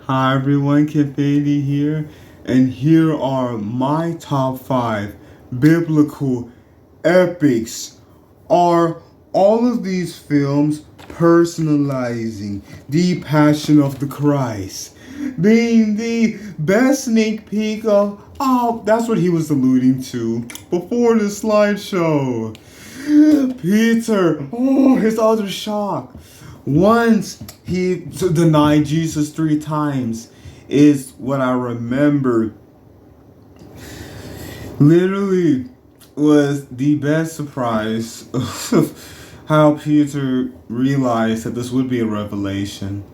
Hi everyone, Kenfinity here, and here are my top 5 biblical epics. Are all of these films personalizing the Passion of the Christ, being the best sneak peek of, that's what he was alluding to before the slideshow. Peter, his utter shock. Once he denied Jesus 3 times is what I remember. Literally was the best surprise of how Peter realized that this would be a revelation,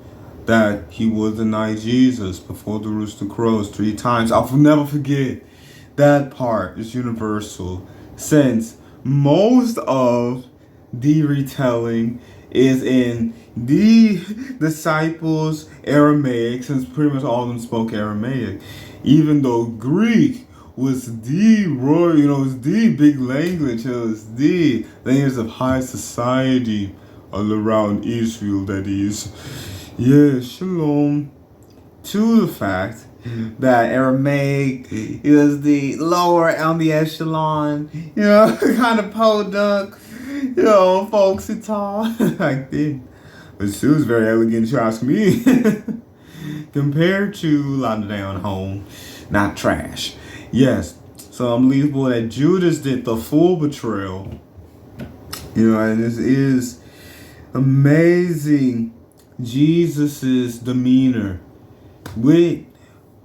that he would deny Jesus before the rooster crows 3 times. I'll never forget. That part is universal, since most of the retelling is in the disciples' Aramaic, since pretty much all of them spoke Aramaic, even though Greek was the royal, was the big language, it was the language of high society all around Israel, that is. Yeah, shalom to the fact that Aramaic is the lower on the echelon, kind of podunk, folksy talk like this. But she was very elegant, you ask me, compared to London Home, not trash. Yes, so unbelievable that Judas did the full betrayal. And this is amazing. Jesus's demeanor with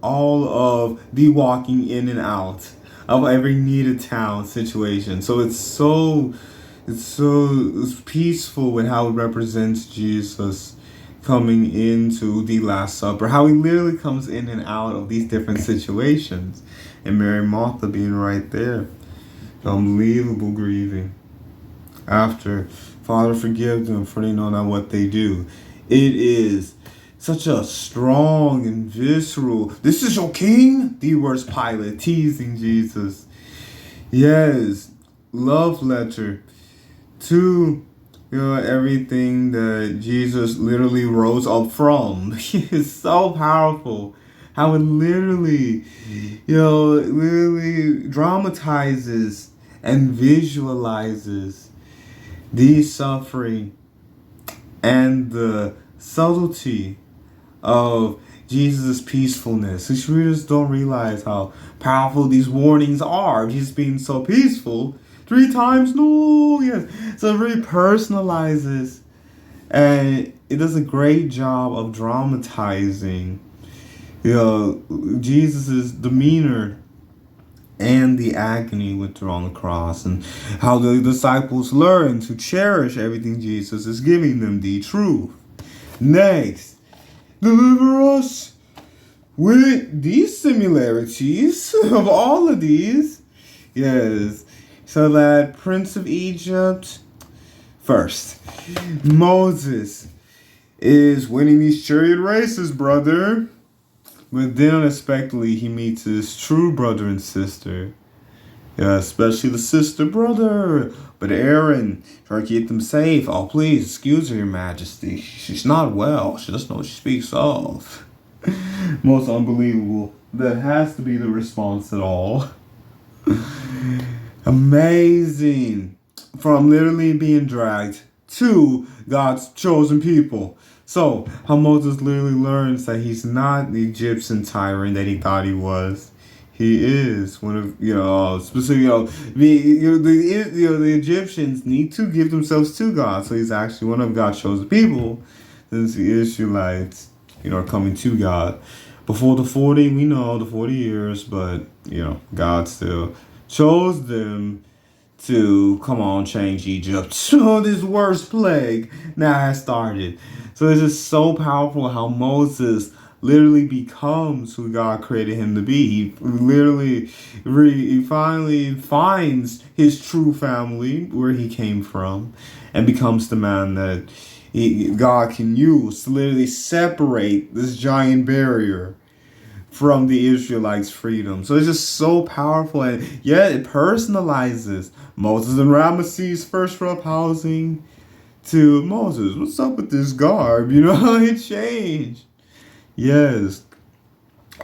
all of the walking in and out of every needed town situation. So it's peaceful with how it represents Jesus coming into the Last Supper, how he literally comes in and out of these different situations, and Mary and Martha being right there. Unbelievable grieving. After, Father, forgive them, for they know not what they do. It is such a strong and visceral, this is your king? The worst Pilate teasing Jesus. Yes, love letter to everything that Jesus literally rose up from. It's so powerful how it literally dramatizes and visualizes the suffering and the subtlety of Jesus' peacefulness. Which readers don't realize how powerful these warnings are. Jesus being so peaceful 3 times, no, yes. So it really personalizes, and it does a great job of dramatizing, Jesus' demeanor and the agony with her on the cross, and how the disciples learn to cherish everything Jesus is giving them, the truth. Next, deliver us with these similarities of all of these. Yes, so that Prince of Egypt, first, Moses is winning these chariot races, brother. But then unexpectedly he meets his true brother and sister. Yeah, especially the sister brother. But Aaron, trying to keep them safe. Oh, please, excuse her, Your Majesty. She's not well. She doesn't know what she speaks of. Most unbelievable. That has to be the response at all. Amazing. From literally being dragged to God's chosen people. So, how Moses literally learns that he's not the Egyptian tyrant that he thought he was. He is one of, specifically, the Egyptians need to give themselves to God. So he's actually one of God's chosen people, since the Israelites, are coming to God. Before the 40, we know the 40 years, but, God still chose them to, change Egypt. So this worst plague now has started. So it's just so powerful how Moses literally becomes who God created him to be. He literally, he finally finds his true family, where he came from, and becomes the man that God can use to literally separate this giant barrier from the Israelites' freedom. So it's just so powerful, and yet it personalizes Moses and Ramesses' first rough housing to Moses. What's up with this garb? It changed. Yes.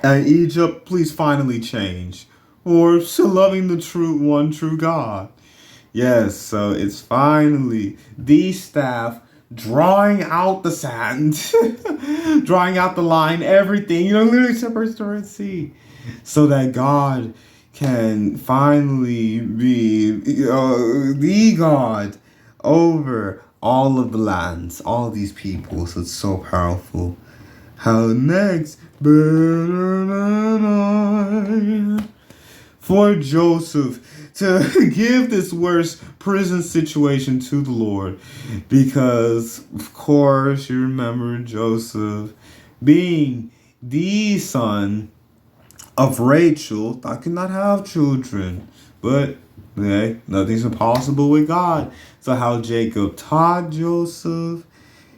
And Egypt, please finally change. Or still loving the true God. Yes, so it's finally the staff drawing out the sand, drawing out the line, everything, literally separates the Red Sea. So that God can finally be the God over all of the lands, all of these people. So it's so powerful. How next better than I for Joseph to give this worst prison situation to the Lord. Because, of course, you remember Joseph being the son of Rachel that could not have children. But, hey, nothing's impossible with God. So how Jacob taught Joseph,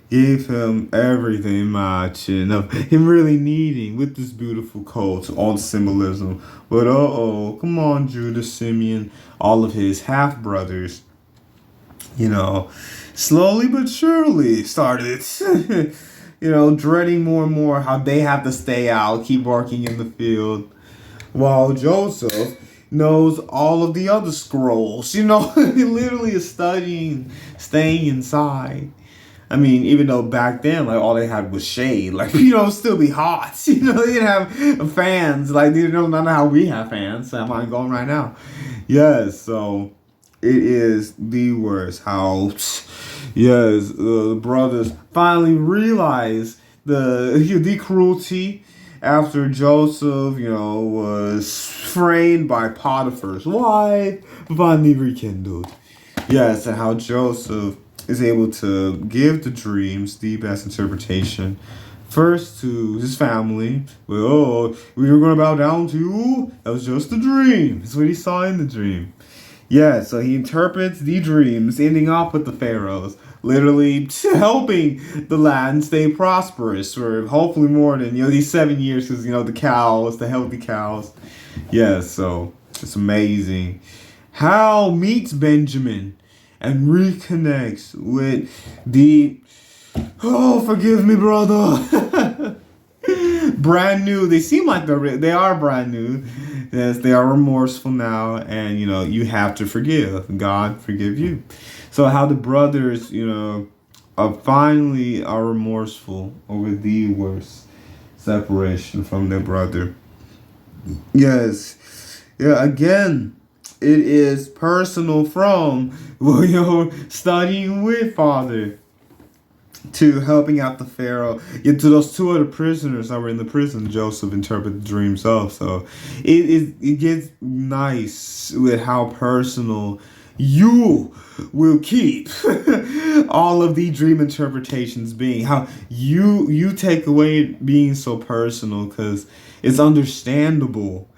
gave him everything matching of him really needing with this beautiful coat, all the symbolism. But come on, Judah, Simeon, all of his half brothers, slowly but surely started, dreading more and more how they have to stay out, keep working in the field, while Joseph knows all of the other scrolls. He literally is studying, staying inside. I mean, even though back then, all they had was shade, still be hot. They didn't have fans. They don't know how we have fans. So I'm going right now. Yes, so it is the worst how, yes, the brothers finally realize the cruelty after Joseph, was framed by Potiphar's wife, finally rekindled. Yes, and how Joseph is able to give the dreams the best interpretation. First to his family. Well, we were going to bow down to you. That was just a dream. That's what he saw in the dream. Yeah, so he interprets the dreams, ending up with the pharaohs, literally helping the land stay prosperous for hopefully more than, these 7 years, because, the cows, the healthy cows. Yeah, so it's amazing. How meets Benjamin and reconnects with forgive me, brother. Brand new. They seem like they are brand new. Yes, they are remorseful now, and you have to forgive. God forgive you. So how the brothers, are remorseful over the worst separation from their brother. Yes. Yeah, again, it is personal from studying with Father to helping out the Pharaoh. Yet to those two other prisoners that were in the prison, Joseph interpreted the dreams of. So it gets nice with how personal you will keep all of the dream interpretations being. How you take away it being so personal because it's understandable.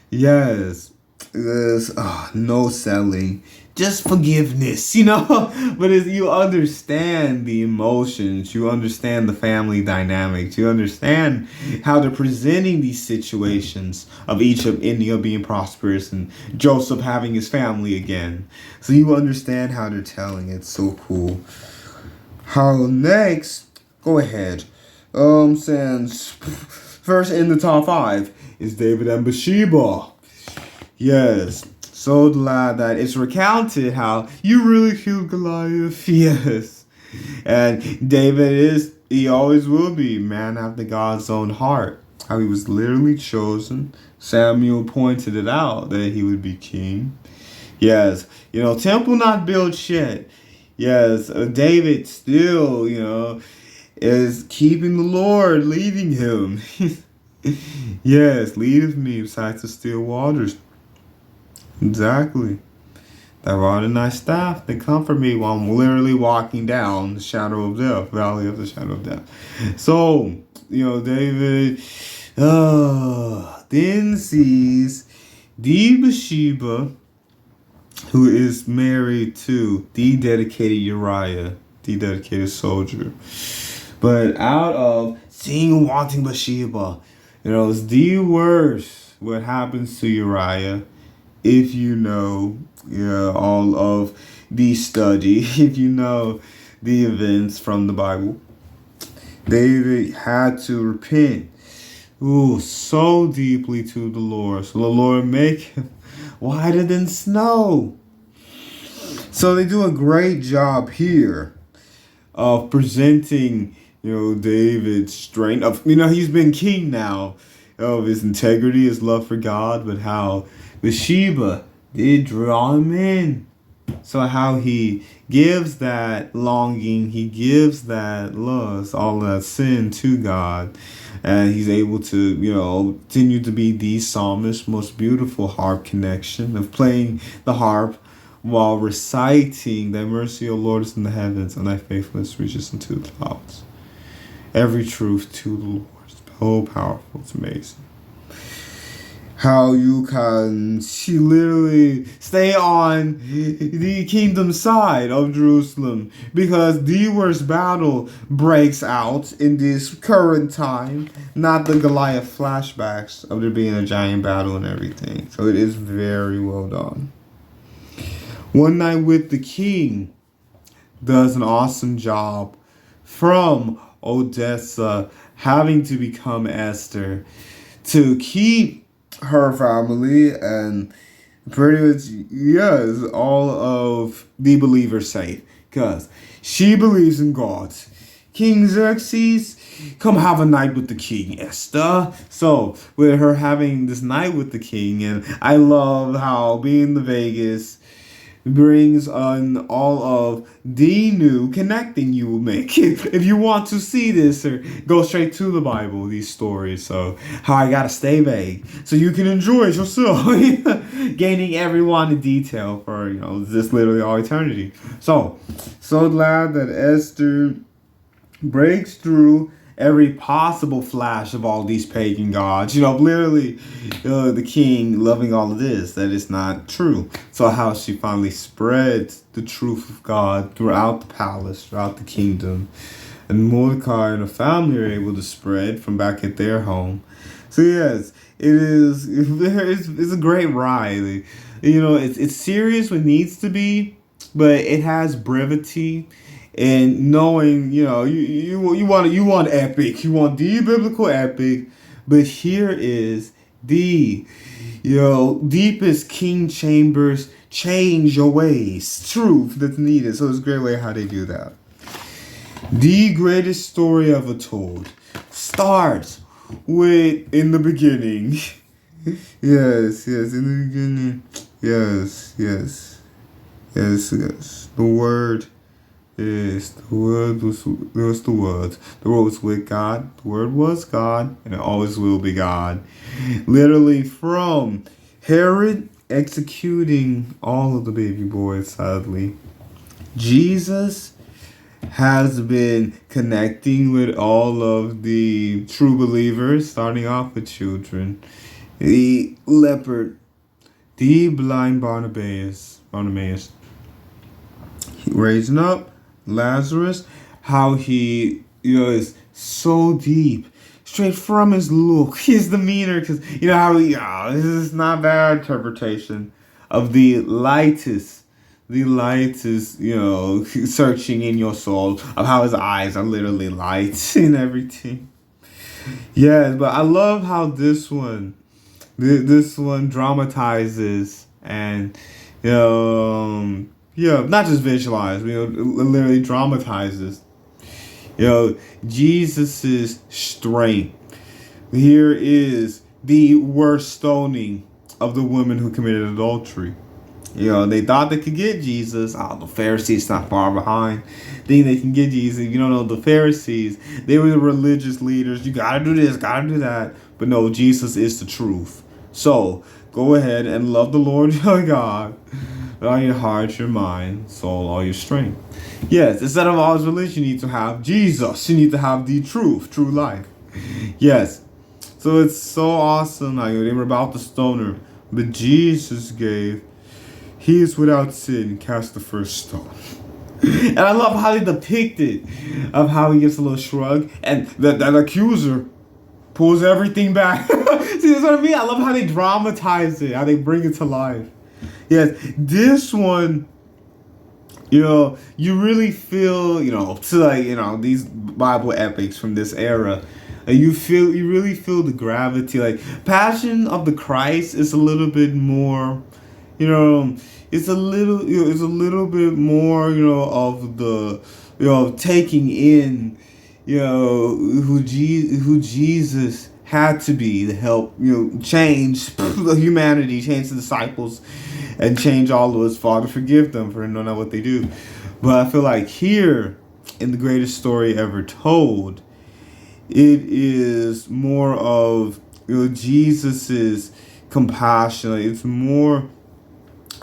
Yes. There's no selling, just forgiveness, But you understand the emotions, you understand the family dynamics, you understand how they're presenting these situations of Egypt ending up being prosperous and Joseph having his family again. So you understand how they're telling it. So cool. How next? Go ahead. Since first in the top 5 is David and Bathsheba. Yes, so glad that it's recounted how you really killed Goliath. Yes. And David he always will be man after God's own heart. How he was literally chosen. Samuel pointed it out that he would be king. Yes, temple not built yet. Yes, David still, is keeping the Lord, leading him. Yes, leadeth me beside the still waters. Exactly. That rod and thy staff, they comfort me while I'm literally walking down the shadow of death, valley of the shadow of death. So, David then sees the Bathsheba, who is married to the dedicated Uriah, the dedicated soldier. But out of seeing and wanting Bathsheba, it's the worst what happens to Uriah. If all of the study, if the events from the Bible. David had to repent, so deeply to the Lord. So the Lord make him whiter than snow. So they do a great job here of presenting, David's strength of, he's been king now, of his integrity, his love for God, but how Bathsheba did draw him in. So how he gives that longing, he gives that lust, all that sin to God. And he's able to, continue to be the psalmist's most beautiful harp connection of playing the harp while reciting, "Thy mercy, O Lord, is in the heavens, and thy faithfulness reaches into the clouds." Every truth to the Lord is so powerful. It's amazing. How you can literally stay on the kingdom side of Jerusalem, because the worst battle breaks out in this current time, not the Goliath flashbacks of there being a giant battle and everything. So it is very well done. One Night with the King does an awesome job from Odessa having to become Esther to keep her family and pretty much, yes, all of the believers safe, because she believes in God. King Xerxes, come have a night with the king, Esther. So with her having this night with the king, and I love how being the Vegas brings on all of the new connecting you will make. If you want to see this, or go straight to the Bible, these stories. So how I gotta stay vague so you can enjoy it yourself. Gaining everyone in detail for, this literally all eternity. So glad that Esther breaks through every possible flash of all these pagan gods. Literally, the king loving all of this, that is not true. So how she finally spreads the truth of God throughout the palace, throughout the kingdom. And Mordecai and the family are able to spread from back at their home. So yes, it's a great ride. It's serious when it needs to be, but it has brevity. And knowing, you want epic, you want the biblical epic, but here is the, deepest King Chambers change your ways truth that's needed. So it's a great way how they do that. The greatest story ever told starts with in the beginning. Yes, in the beginning. Yes. The Word. Yes, the Word was the Word. The Word was with God. The Word was God, and it always will be God. Literally from Herod executing all of the baby boys, sadly, Jesus has been connecting with all of the true believers, starting off with children. The leopard, the blind Bartimaeus, raising up Lazarus, how he, is so deep, straight from his look, his demeanor, because, how he, this is not bad interpretation of the lightest, searching in your soul, of how his eyes are literally light and everything. Yes, but I love how this one dramatizes and, not just visualize, literally dramatizes, Jesus's strength. Here is the worst stoning of the woman who committed adultery. They thought they could get Jesus. The Pharisees not far behind. Think they can get Jesus. You don't know the Pharisees. They were the religious leaders. You gotta do this, gotta do that. But no, Jesus is the truth. So go ahead and love the Lord your God with all your heart, your mind, soul, all your strength. Yes, instead of all religion, you need to have Jesus. You need to have the truth, true life. Yes. So it's so awesome. They were about to stone her, but Jesus gave, "He is without sin, cast the first stone." And I love how they depict it, of how he gives a little shrug, and that accuser pulls everything back. See, that's what I mean? I love how they dramatize it, how they bring it to life. Yes, this one You really feel, to like, these Bible epics from this era. You really feel the gravity. Like Passion of the Christ is a little bit more, you know, it's a little bit more, of the, taking in, who Jesus had to be to help, change the humanity, change the disciples, and change all of us. Father, forgive them for not knowing what they do. But I feel like here, in the greatest story ever told, it is more of, Jesus's compassion. Like, it's more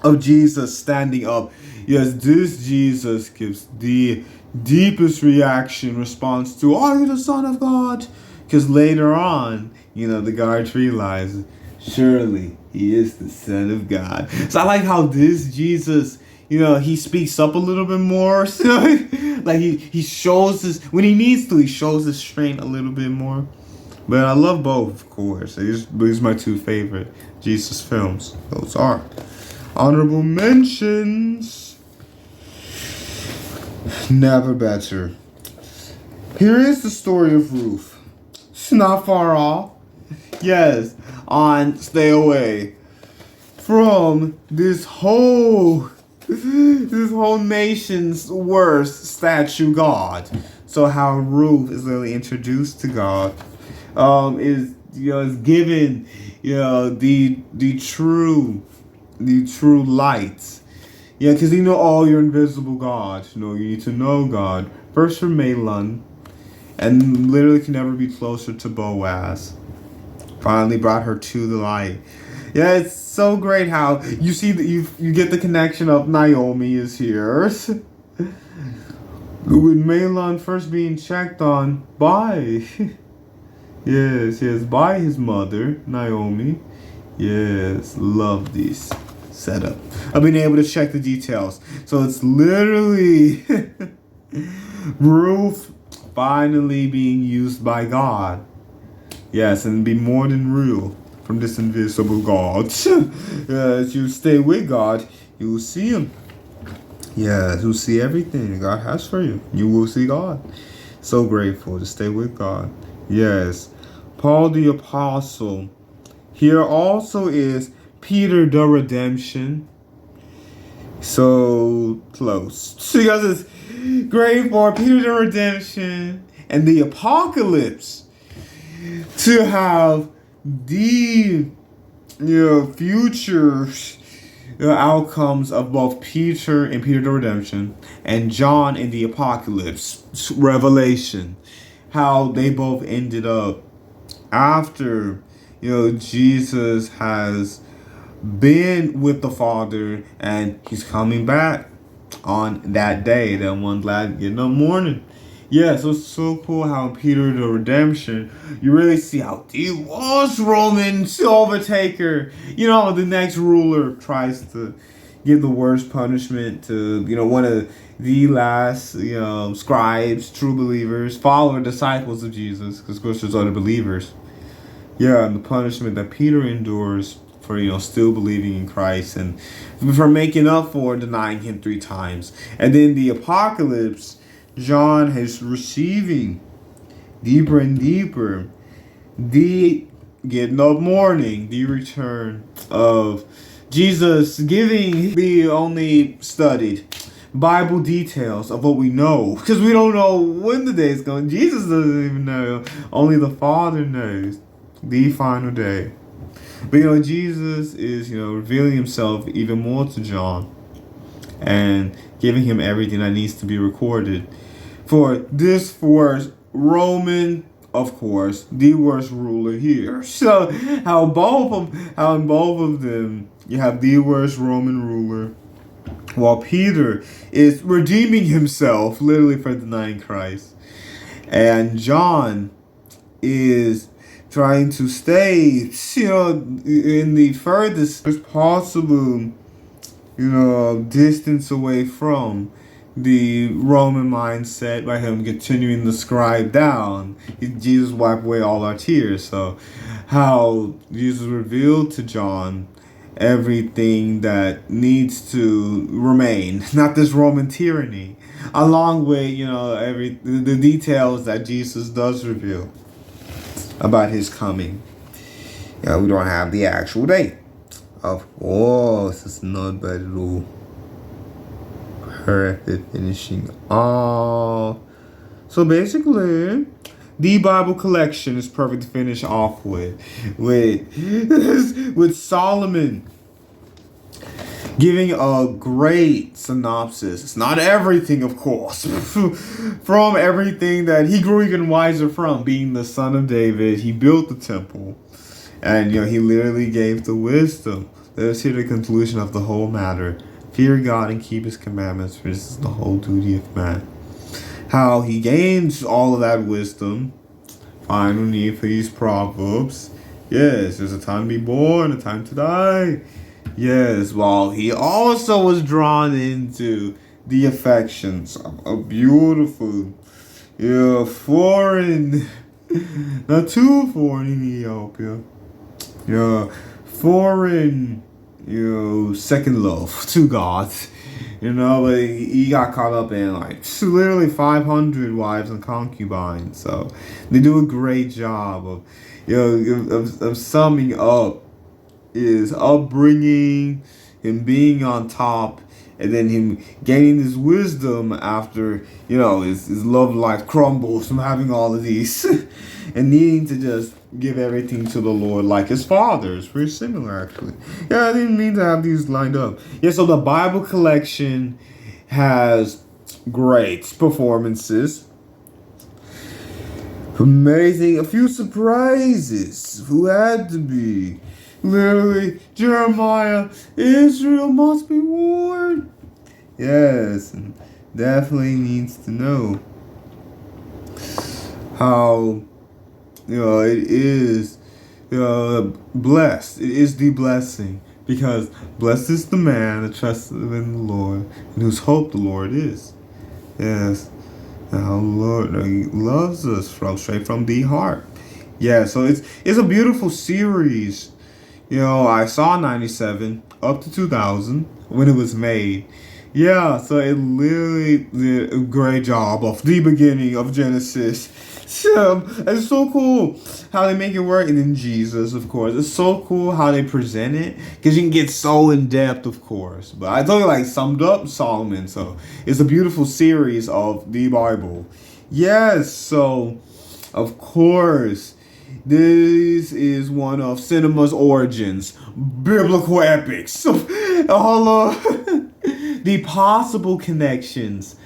of Jesus standing up. Yes, this Jesus gives the deepest response to, "Are you the Son of God?" Because later on, the guards realize, surely he is the Son of God. So I like how this Jesus, he speaks up a little bit more. So, like he shows his, when he needs to, he shows his strength a little bit more. But I love both, of course. These are my two favorite Jesus films. Those are honorable mentions. Never better. Here is the story of Ruth. It's not far off. Yes, on Stay Away from this whole nation's worst statue god. So how Ruth is literally introduced to God, is given, the true light. Yeah, because you're invisible God. You need to know God. First for Malon, and literally can never be closer to Boaz. Finally brought her to the light. Yeah, it's so great how you see that you get the connection of Naomi is here. With Malon first being checked on by yes, by his mother, Naomi. Yes, love this setup. I've been able to check the details. So it's literally Ruth finally being used by God. Yes, and be more than real from this invisible God. As you stay with God, you will see him. Yes, you'll see everything God has for you. You will see God. So grateful to stay with God. Yes. Paul the Apostle. Here also is Peter the Redemption. So close. Because it's great for Peter the Redemption and the Apocalypse to have the future outcomes of both Peter and Peter the Redemption and John in the Apocalypse, Revelation, how they both ended up after Jesus has been with the Father and he's coming back on that day, that one glad morning. Yeah, so it's so cool how Peter the Redemption, you really see how he was Roman overtaker. The next ruler tries to give the worst punishment to, one of the last, scribes, true believers, follower, disciples of Jesus, because of course there's other believers. Yeah, and the punishment that Peter endures for, still believing in Christ and for making up for denying him 3 times. And then the Apocalypse, John is receiving deeper and deeper the getting up morning, the return of Jesus, giving the only studied Bible details of what we know, because we don't know when the day is going. Jesus doesn't even know. Only the Father knows the final day. But Jesus is revealing himself even more to John and giving him everything that needs to be recorded for this worst Roman, of course, the worst ruler here. So how in both of them you have the worst Roman ruler, while Peter is redeeming himself literally for denying Christ, and John is trying to stay in the furthest possible distance away from the Roman mindset by him continuing to scribe down. Jesus wiped away all our tears. So how Jesus revealed to John everything that needs to remain, not this Roman tyranny, along with, every the details that Jesus does reveal about his coming. We don't have the actual date. Of course, it's not bad at all. Perfect finishing off. So basically, the Bible collection is perfect to finish off with Solomon giving a great synopsis. It's not everything, of course, from everything that he grew even wiser from. Being the son of David, he built the temple, and he literally gave the wisdom. Let us hear the conclusion of the whole matter. Fear God and keep his commandments, for this is the whole duty of man. How he gains all of that wisdom. Final need for these proverbs. Yes, there's a time to be born, a time to die. Yes, while he also was drawn into the affections of a beautiful, foreign, not too foreign in Ethiopia. Foreign, second love to God. But he got caught up in literally 500 wives and concubines. So they do a great job of summing up his upbringing, him being on top, and then him gaining his wisdom after his love life crumbles from having all of these, and needing to just give everything to the Lord like his father. It's very similar, actually. I didn't mean to have these lined up. So the Bible collection has great performances. Amazing. A few surprises. Who had to be? Literally, Jeremiah, Israel must be warned. Yes, definitely needs to know how it is blessed. It is the blessing, because blessed is the man that trusts in the Lord and whose hope the Lord is. Yes, and how the Lord loves us straight from the heart. So it's a beautiful series. I saw 97 up to 2000 when it was made. So it literally did a great job of the beginning of Genesis. It's so cool how they make it work. And then Jesus, of course. It's so cool how they present it, because you can get so in depth, of course. But I told you, summed up Solomon. So it's a beautiful series of the Bible. So of course, this is one of cinema's origins, biblical epics. All of the possible connections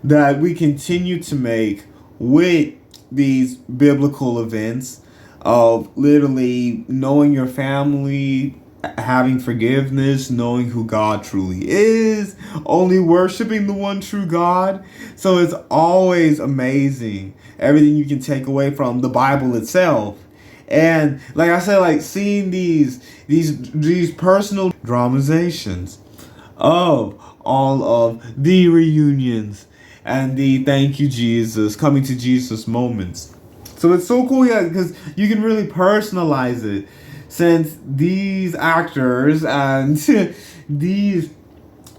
that we continue to make with these biblical events of literally knowing your family, having forgiveness, knowing who God truly is, only worshiping the one true God. So it's always amazing everything you can take away from the Bible itself. And like I said, seeing these personal dramatizations of all of the reunions and the thank you Jesus, coming to Jesus moments. So it's so cool, because you can really personalize it, since these actors and these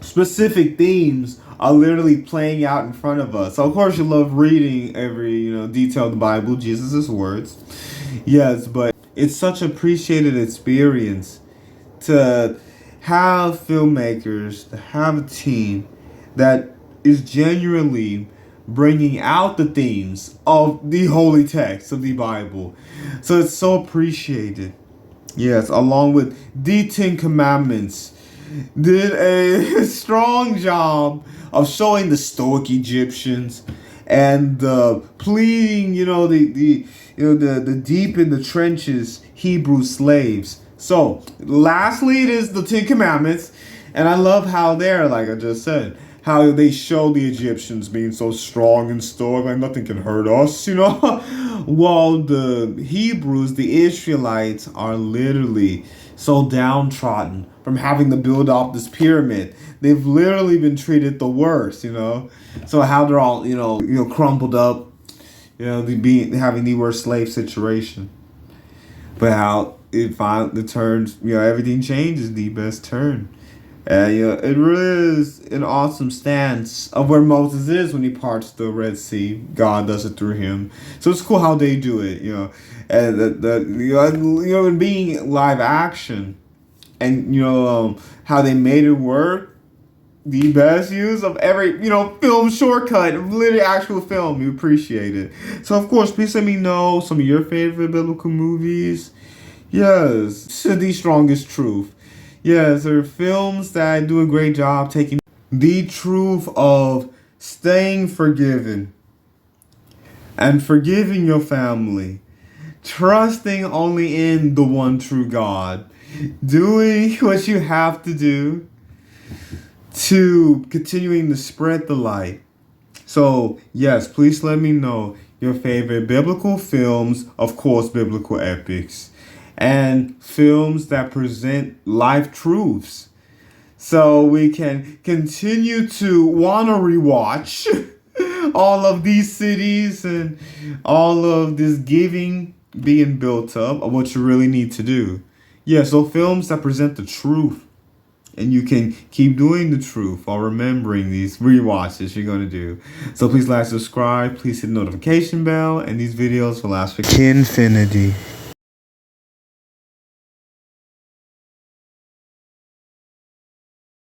specific themes are literally playing out in front of us. So of course you love reading every detailed Bible, Jesus' words. But it's such an appreciated experience to have filmmakers, to have a team that is genuinely bringing out the themes of the holy text of the Bible. So it's so appreciated. Along with the 10 Commandments, did a strong job of showing the stoic Egyptians and pleading, the deep in the trenches Hebrew slaves. So, lastly, it is the 10 Commandments, and I love how they're, like I just said, how they show the Egyptians being so strong and stoic, nothing can hurt us, while the Hebrews, the Israelites, are literally so downtrodden from having to build up this pyramid. They've literally been treated the worst, So how they're all, crumpled up, having the worst slave situation. But how it finally turns, everything changes, the best turn. And it really is an awesome stance of where Moses is when he parts the Red Sea. God does it through him. So it's cool how they do it, and in being live action, and how they made it work. The best use of every film shortcut, literally actual film. You appreciate it. So of course, please let me know some of your favorite biblical movies. Yes, the strongest truth. Yes, there are films that do a great job taking the truth of staying forgiven and forgiving your family, trusting only in the one true God, doing what you have to do to continuing to spread the light. So, yes, please let me know your favorite biblical films, of course, biblical epics, and films that present life truths. So we can continue to want to rewatch all of these cities and all of this giving being built up of what you really need to do. Yeah, so films that present the truth. And you can keep doing the truth while remembering these rewatches you're going to do. So please like, subscribe, please hit the notification bell, and these videos will last for infinity.